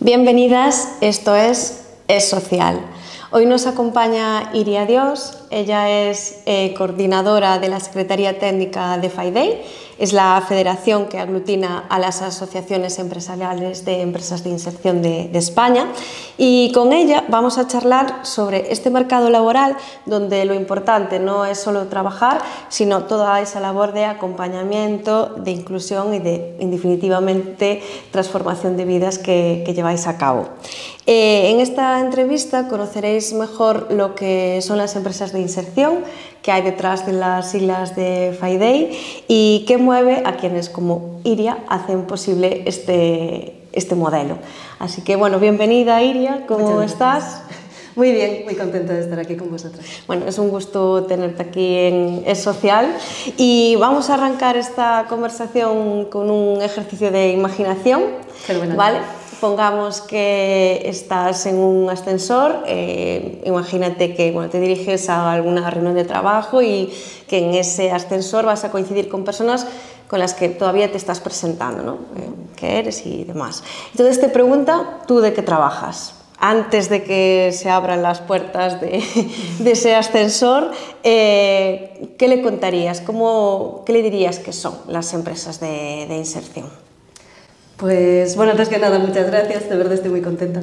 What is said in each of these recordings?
Bienvenidas, esto es Social. Hoy nos acompaña Iria Dios, ella es coordinadora de la Secretaría Técnica de FAIDEI, es la federación que aglutina a las asociaciones empresariales de empresas de inserción de España, y con ella vamos a charlar sobre este mercado laboral donde lo importante no es solo trabajar, sino toda esa labor de acompañamiento, de inclusión y de, definitivamente, transformación de vidas que lleváis a cabo. En esta entrevista conoceréis mejor lo que son las empresas de inserción, que hay detrás de las siglas de FAIDEI y qué mueve a quienes como Iria hacen posible este modelo. Así que bueno, bienvenida Iria, ¿cómo estás? Muy bien, muy contenta de estar aquí con vosotras. Bueno, es un gusto tenerte aquí en Es Social y vamos a arrancar esta conversación con un ejercicio de imaginación. Fenomenal. ¿Vale? Pongamos que estás en un ascensor, imagínate que te diriges a alguna reunión de trabajo y que en ese ascensor vas a coincidir con personas con las que todavía te estás presentando, ¿no? ¿Qué eres y demás? Entonces te pregunta, ¿tú de qué trabajas? Antes de que se abran las puertas de ese ascensor, ¿qué le contarías? ¿Qué le dirías que son las empresas de inserción? Pues bueno, antes que nada, muchas gracias, de verdad estoy muy contenta.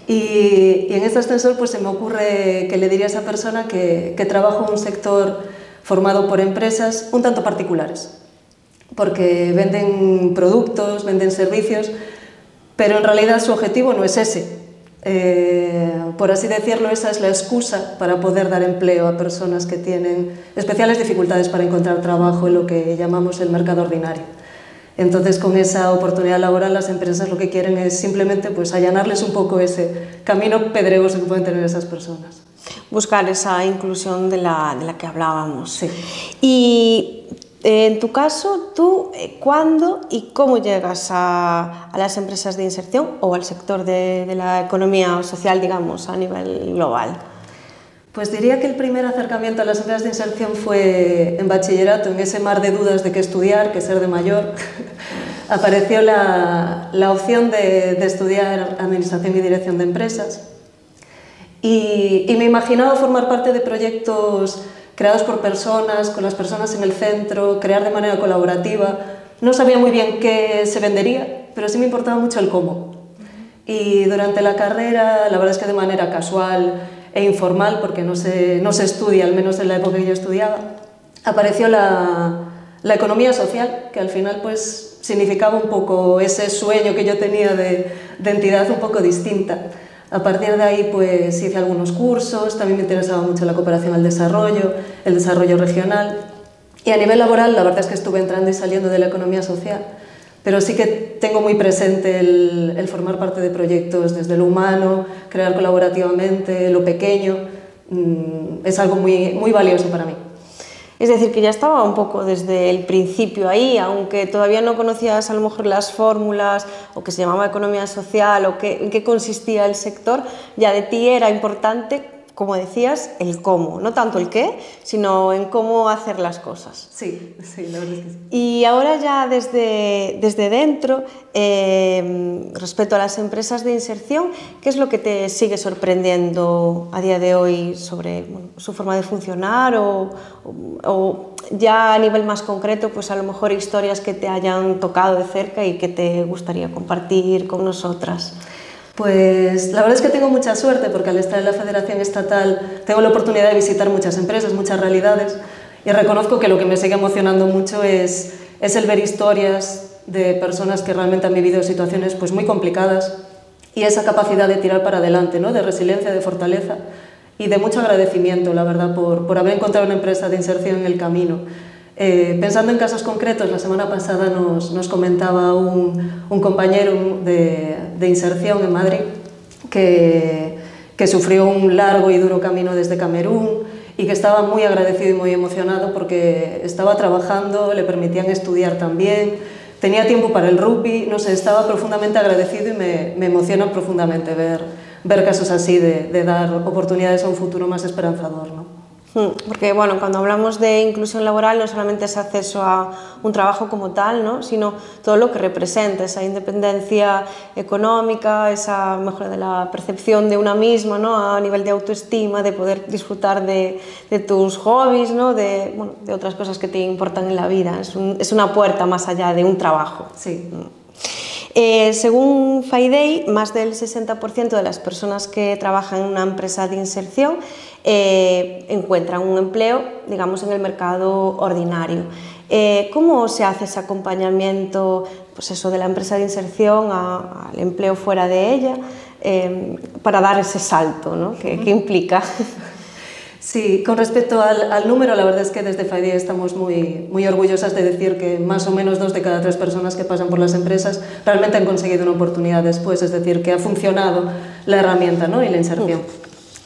Y en este ascensor pues se me ocurre que le diría a esa persona que trabajo en un sector formado por empresas un tanto particulares, porque venden productos, venden servicios, pero en realidad su objetivo no es ese. Por así decirlo, esa es la excusa para poder dar empleo a personas que tienen especiales dificultades para encontrar trabajo en lo que llamamos el mercado ordinario. Entonces, con esa oportunidad laboral, las empresas lo que quieren es simplemente pues, allanarles un poco ese camino pedregoso que pueden tener esas personas. Buscar esa inclusión de la que hablábamos. Sí. Y en tu caso, ¿tú cuándo y cómo llegas a las empresas de inserción o al sector de la economía social, digamos, a nivel global? Pues diría que el primer acercamiento a las empresas de inserción fue en bachillerato, en ese mar de dudas de qué estudiar, qué ser de mayor. Apareció la opción de estudiar Administración y Dirección de Empresas y me imaginaba formar parte de proyectos creados por personas, con las personas en el centro, crear de manera colaborativa. No sabía muy bien qué se vendería, pero sí me importaba mucho el cómo. Y durante la carrera, la verdad es que de manera casual e informal, porque no se estudia, al menos en la época que yo estudiaba, apareció la economía social, que al final pues significaba un poco ese sueño que yo tenía de entidad un poco distinta. A partir de ahí pues hice algunos cursos, también me interesaba mucho la cooperación al desarrollo, el desarrollo regional, y a nivel laboral la verdad es que estuve entrando y saliendo de la economía social, pero sí que tengo muy presente el formar parte de proyectos desde lo humano, crear colaborativamente, lo pequeño, es algo muy valioso para mí. Es decir, que ya estaba un poco desde el principio ahí, aunque todavía no conocías a lo mejor las fórmulas o que se llamaba economía social o en qué consistía el sector, ya de ti era importante, como decías, el cómo, no tanto el qué, sino en cómo hacer las cosas. Sí, la verdad es que sí. Y ahora ya desde dentro, respecto a las empresas de inserción, ¿qué es lo que te sigue sorprendiendo a día de hoy sobre su forma de funcionar o ya a nivel más concreto, pues a lo mejor historias que te hayan tocado de cerca y que te gustaría compartir con nosotras? Pues la verdad es que tengo mucha suerte porque al estar en la Federación Estatal tengo la oportunidad de visitar muchas empresas, muchas realidades, y reconozco que lo que me sigue emocionando mucho es el ver historias de personas que realmente han vivido situaciones pues, muy complicadas y esa capacidad de tirar para adelante, ¿no? De resiliencia, de fortaleza y de mucho agradecimiento, la verdad, por haber encontrado una empresa de inserción en el camino. Pensando en casos concretos, la semana pasada nos comentaba un compañero de inserción en Madrid que sufrió un largo y duro camino desde Camerún y que estaba muy agradecido y muy emocionado porque estaba trabajando, le permitían estudiar también, tenía tiempo para el rugby, no sé, estaba profundamente agradecido y me emociona profundamente ver casos así de dar oportunidades a un futuro más esperanzador, ¿no? Porque bueno, cuando hablamos de inclusión laboral no solamente es acceso a un trabajo como tal, ¿no? Sino todo lo que representa, esa independencia económica, esa mejora de la percepción de una misma, ¿no? A nivel de autoestima, de poder disfrutar de tus hobbies, ¿no? De otras cosas que te importan en la vida. Es una puerta más allá de un trabajo. Sí. Según FIDEI, más del 60% de las personas que trabajan en una empresa de inserción encuentran un empleo, digamos, en el mercado ordinario. ¿Cómo se hace ese acompañamiento, pues eso, de la empresa de inserción al empleo fuera de ella, para dar ese salto, ¿no? ¿Qué implica? Sí, con respecto al número, la verdad es que desde FIDEI estamos muy orgullosas de decir que más o menos 2 de cada 3 personas que pasan por las empresas realmente han conseguido una oportunidad después, es decir, que ha funcionado la herramienta, ¿no? Y la inserción.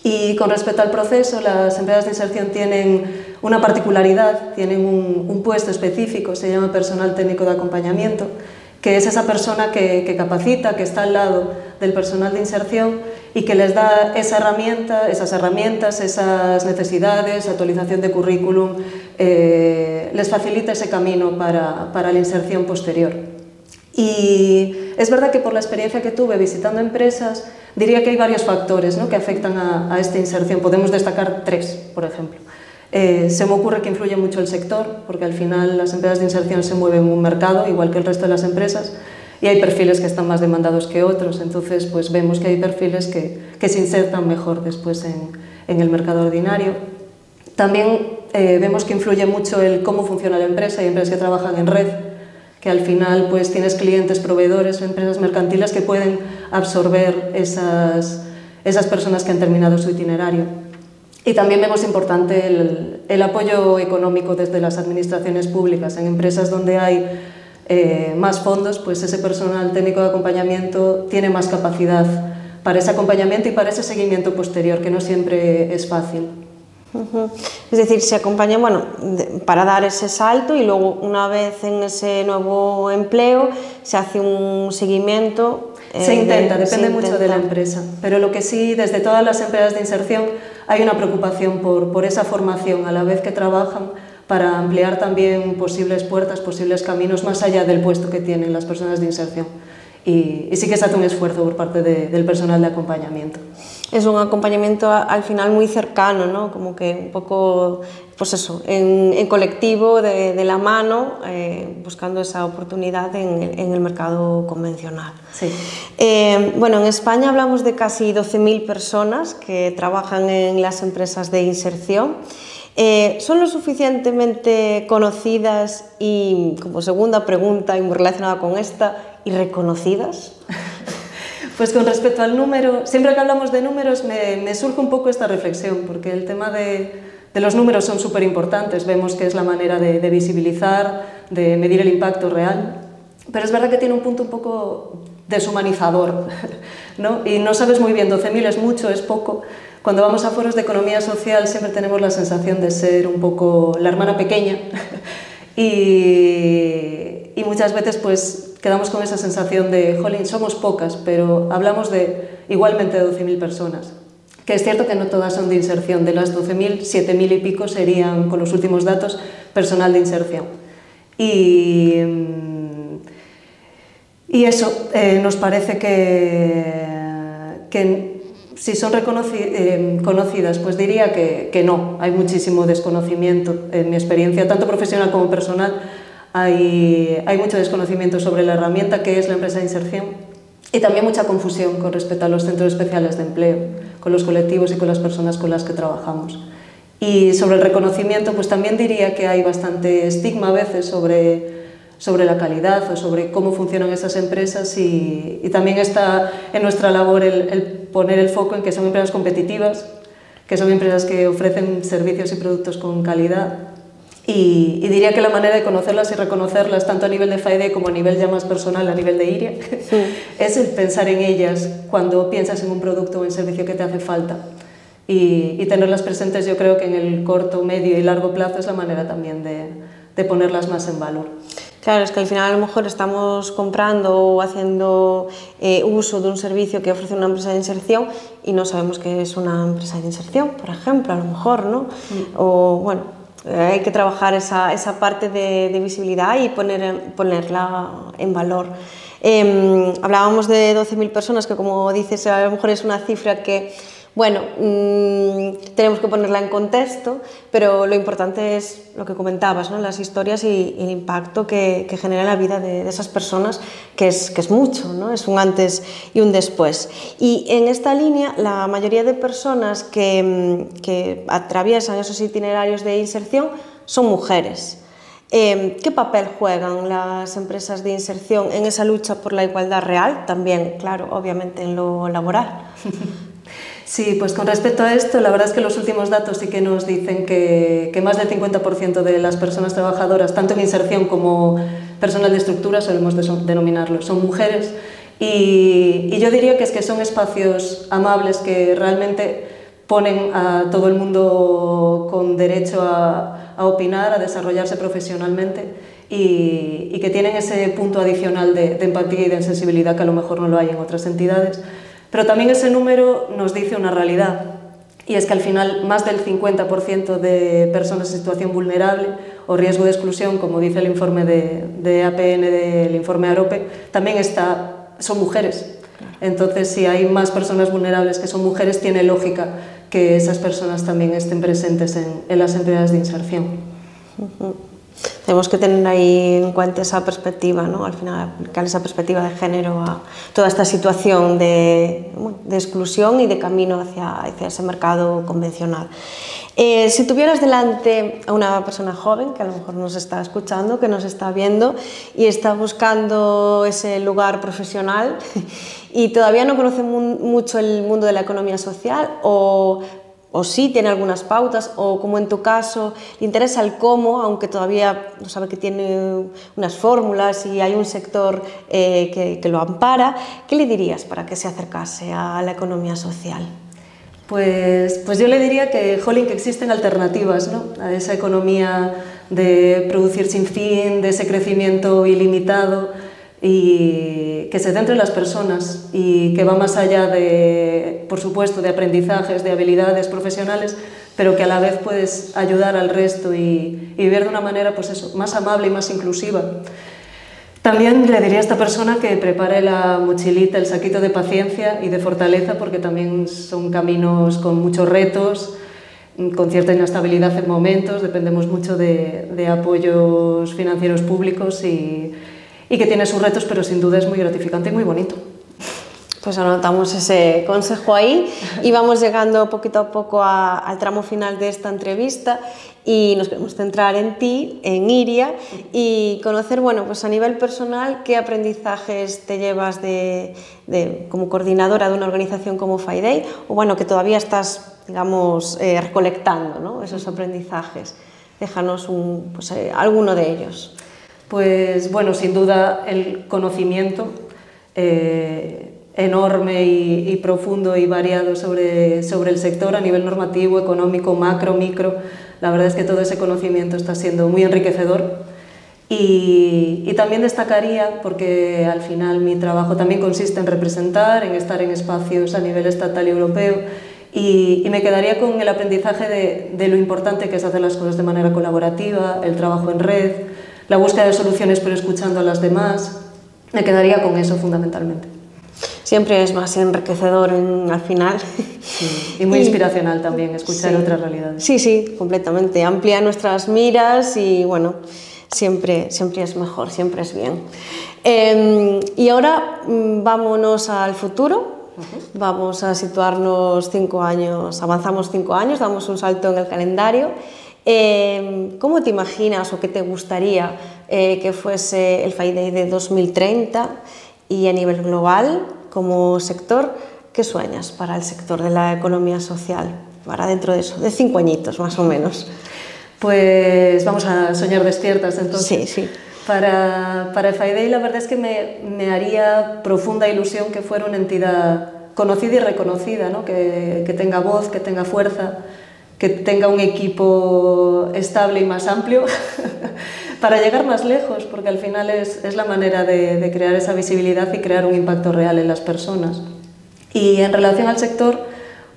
Y con respecto al proceso, las empresas de inserción tienen una particularidad, tienen un puesto específico, se llama personal técnico de acompañamiento, que es esa persona que capacita, que está al lado del personal de inserción y que les da esas herramientas, esas necesidades, actualización de currículum, les facilita ese camino para la inserción posterior. Y es verdad que por la experiencia que tuve visitando empresas, diría que hay varios factores, ¿no? Que afectan a esta inserción. Podemos destacar 3, por ejemplo. Se me ocurre que influye mucho el sector, porque al final las empresas de inserción se mueven en un mercado, igual que el resto de las empresas, y hay perfiles que están más demandados que otros, entonces pues vemos que hay perfiles que se insertan mejor después en el mercado ordinario. También vemos que influye mucho el cómo funciona la empresa. Hay empresas que trabajan en red, que al final pues tienes clientes, proveedores, empresas mercantiles que pueden absorber esas personas que han terminado su itinerario. Y también vemos importante el apoyo económico desde las administraciones públicas. En empresas donde hay más fondos, pues ese personal técnico de acompañamiento tiene más capacidad para ese acompañamiento y para ese seguimiento posterior, que no siempre es fácil. Es decir, se acompaña, para dar ese salto y luego una vez en ese nuevo empleo se hace un seguimiento. Se intenta, depende mucho de la empresa, pero lo que sí, desde todas las empresas de inserción hay una preocupación por esa formación a la vez que trabajan, para ampliar también posibles puertas, posibles caminos más allá del puesto que tienen las personas de inserción. Y sí que se hace un esfuerzo por parte del personal de acompañamiento. Es un acompañamiento al final muy cercano, ¿no? Como que un poco, pues eso, en colectivo, de la mano, buscando esa oportunidad en el mercado convencional. Sí. Bueno, en España hablamos de casi 12.000 personas que trabajan en las empresas de inserción. ¿Son lo suficientemente conocidas y, como segunda pregunta y muy relacionada con esta, y reconocidas? Pues con respecto al número, siempre que hablamos de números me surge un poco esta reflexión, porque el tema de los números son súper importantes, vemos que es la manera de visibilizar, de medir el impacto real, pero es verdad que tiene un punto un poco deshumanizador, ¿no? Y no sabes muy bien, 12.000 es mucho, es poco. Cuando vamos a foros de economía social siempre tenemos la sensación de ser un poco la hermana pequeña y muchas veces pues quedamos con esa sensación de, jolín, somos pocas, pero hablamos igualmente de 12.000 personas. Que es cierto que no todas son de inserción, de las 12.000, 7.000 y pico serían, con los últimos datos, personal de inserción. Y eso, nos parece que si son conocidas, pues diría que no, hay muchísimo desconocimiento. En mi experiencia, tanto profesional como personal, hay mucho desconocimiento sobre la herramienta que es la empresa de inserción y también mucha confusión con respecto a los centros especiales de empleo, con los colectivos y con las personas con las que trabajamos. Y sobre el reconocimiento, pues también diría que hay bastante estigma a veces sobre la calidad o sobre cómo funcionan esas empresas y también está en nuestra labor el poner el foco en que son empresas competitivas, que son empresas que ofrecen servicios y productos con calidad y diría que la manera de conocerlas y reconocerlas tanto a nivel de FIDEI como a nivel ya más personal, a nivel de IRIA, sí, es el pensar en ellas cuando piensas en un producto o en servicio que te hace falta y tenerlas presentes. Yo creo que en el corto, medio y largo plazo es la manera también de ponerlas más en valor. Claro, es que al final a lo mejor estamos comprando o haciendo uso de un servicio que ofrece una empresa de inserción y no sabemos que es una empresa de inserción, por ejemplo, a lo mejor, ¿no? O bueno, hay que trabajar esa parte de visibilidad y ponerla en valor. Hablábamos de 12.000 personas, que como dices, a lo mejor es una cifra que, bueno, tenemos que ponerla en contexto, pero lo importante es lo que comentabas, ¿no? Las historias y el impacto que genera en la vida de esas personas, que es mucho, ¿no? Es un antes y un después. Y en esta línea, la mayoría de personas que atraviesan esos itinerarios de inserción son mujeres. ¿Qué papel juegan las empresas de inserción en esa lucha por la igualdad real? También, claro, obviamente en lo laboral. Sí, pues con respecto a esto, la verdad es que los últimos datos sí que nos dicen que más del 50% de las personas trabajadoras, tanto en inserción como personal de estructura, solemos denominarlo, son mujeres. Y yo diría que es que son espacios amables que realmente ponen a todo el mundo con derecho a opinar, a desarrollarse profesionalmente y que tienen ese punto adicional de empatía y de sensibilidad que a lo mejor no lo hay en otras entidades. Pero también ese número nos dice una realidad, y es que al final más del 50% de personas en situación vulnerable o riesgo de exclusión, como dice el informe de APN, del informe AROPE, también son mujeres. Entonces, si hay más personas vulnerables que son mujeres, tiene lógica que esas personas también estén presentes en las empresas de inserción. Tenemos que tener ahí en cuenta esa perspectiva, ¿no? Al final, aplicar esa perspectiva de género a toda esta situación de exclusión y de camino hacia ese mercado convencional. Si tuvieras delante a una persona joven que a lo mejor nos está escuchando, que nos está viendo y está buscando ese lugar profesional y todavía no conoce mucho el mundo de la economía social o sí tiene algunas pautas, o como en tu caso, le interesa el cómo, aunque todavía no sabe que tiene unas fórmulas y hay un sector que lo ampara, ¿qué le dirías para que se acercase a la economía social? Pues yo le diría que, jolín, que existen alternativas, ¿no? A esa economía de producir sin fin, de ese crecimiento ilimitado, y que se centre en las personas y que va más allá de, por supuesto, de aprendizajes, de habilidades profesionales, pero que a la vez puedes ayudar al resto y vivir de una manera, pues eso, más amable y más inclusiva. También le diría a esta persona que prepare la mochilita, el saquito de paciencia y de fortaleza, porque también son caminos con muchos retos, con cierta inestabilidad en momentos, dependemos mucho de apoyos financieros públicos y que tiene sus retos, pero sin duda es muy gratificante y muy bonito. Pues anotamos ese consejo ahí y vamos llegando poquito a poco al tramo final de esta entrevista y nos queremos centrar en ti, en Iria, y conocer, bueno, pues a nivel personal, qué aprendizajes te llevas como coordinadora de una organización como FiDay, o bueno, que todavía estás, digamos, recolectando, ¿no? Esos aprendizajes. Déjanos alguno de ellos. Pues bueno, sin duda el conocimiento enorme y profundo y variado sobre el sector a nivel normativo, económico, macro, micro. La verdad es que todo ese conocimiento está siendo muy enriquecedor y también destacaría, porque al final mi trabajo también consiste en representar, en estar en espacios a nivel estatal y europeo, y me quedaría con el aprendizaje de lo importante que es hacer las cosas de manera colaborativa, el trabajo en red, la búsqueda de soluciones pero escuchando a las demás. Me quedaría con eso fundamentalmente. Siempre es más enriquecedor al final. Sí, y muy inspiracional también escuchar otras realidades. Sí, completamente. Amplía nuestras miras y bueno, siempre es mejor, siempre es bien. Y ahora vámonos al futuro. Vamos a situarnos 5 años, avanzamos 5 años, damos un salto en el calendario. ¿Cómo te imaginas o qué te gustaría que fuese el FiDay de 2030 y a nivel global como sector? ¿Qué sueñas para el sector de la economía social para dentro de eso, de 5 añitos más o menos? Pues vamos a soñar despiertas entonces. Sí. Para el FiDay la verdad es que me haría profunda ilusión que fuera una entidad conocida y reconocida, ¿no? Que tenga voz, que tenga fuerza, que tenga un equipo estable y más amplio para llegar más lejos, porque al final es la manera de crear esa visibilidad y crear un impacto real en las personas. Y en relación al sector,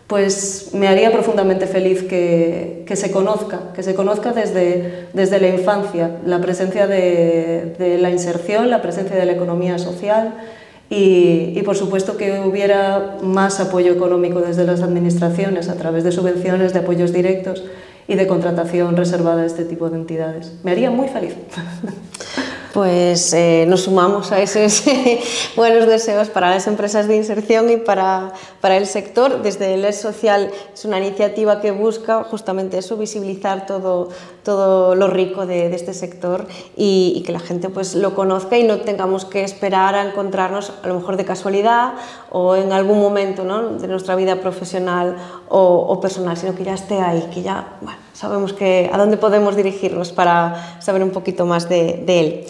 pues me haría profundamente feliz que se conozca desde la infancia, la presencia de la inserción, la presencia de la economía social y por supuesto que hubiera más apoyo económico desde las administraciones a través de subvenciones, de apoyos directos y de contratación reservada a este tipo de entidades. Me haría muy feliz. Pues nos sumamos a esos buenos deseos para las empresas de inserción y para el sector. Desde el ES Social es una iniciativa que busca justamente eso, visibilizar todo lo rico de este sector y que la gente pues lo conozca y no tengamos que esperar a encontrarnos a lo mejor de casualidad o en algún momento, ¿no?, de nuestra vida profesional o personal, sino que ya esté ahí, que ya sabemos a dónde podemos dirigirnos para saber un poquito más de él.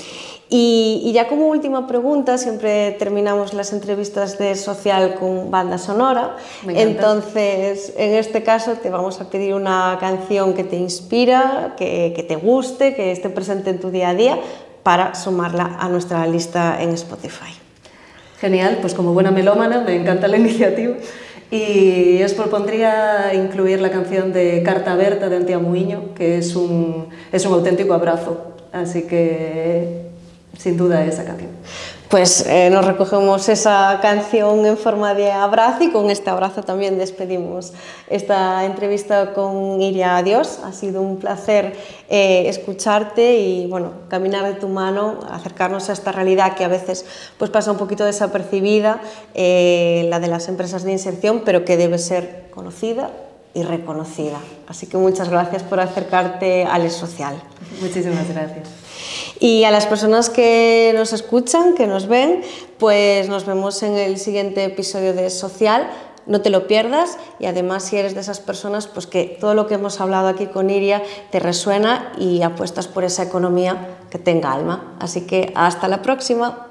Y ya como última pregunta, siempre terminamos las entrevistas de Social con banda sonora. Entonces, en este caso te vamos a pedir una canción que te inspira, que te guste, que esté presente en tu día a día, para sumarla a nuestra lista en Spotify. Genial, pues como buena melómana me encanta la iniciativa y os propondría incluir la canción de Carta Aberta de Antía Muiño, que es un auténtico abrazo, así que sin duda esa canción. Pues nos recogemos esa canción en forma de abrazo y con este abrazo también despedimos esta entrevista con Iria Adiós. Ha sido un placer escucharte y bueno, caminar de tu mano, acercarnos a esta realidad que a veces pues pasa un poquito desapercibida, la de las empresas de inserción, pero que debe ser conocida y reconocida. Así que muchas gracias por acercarte al ES Social. Muchísimas gracias. Y a las personas que nos escuchan, que nos ven, pues nos vemos en el siguiente episodio de Social. No te lo pierdas y además si eres de esas personas pues que todo lo que hemos hablado aquí con Iria te resuena y apuestas por esa economía que tenga alma. Así que hasta la próxima.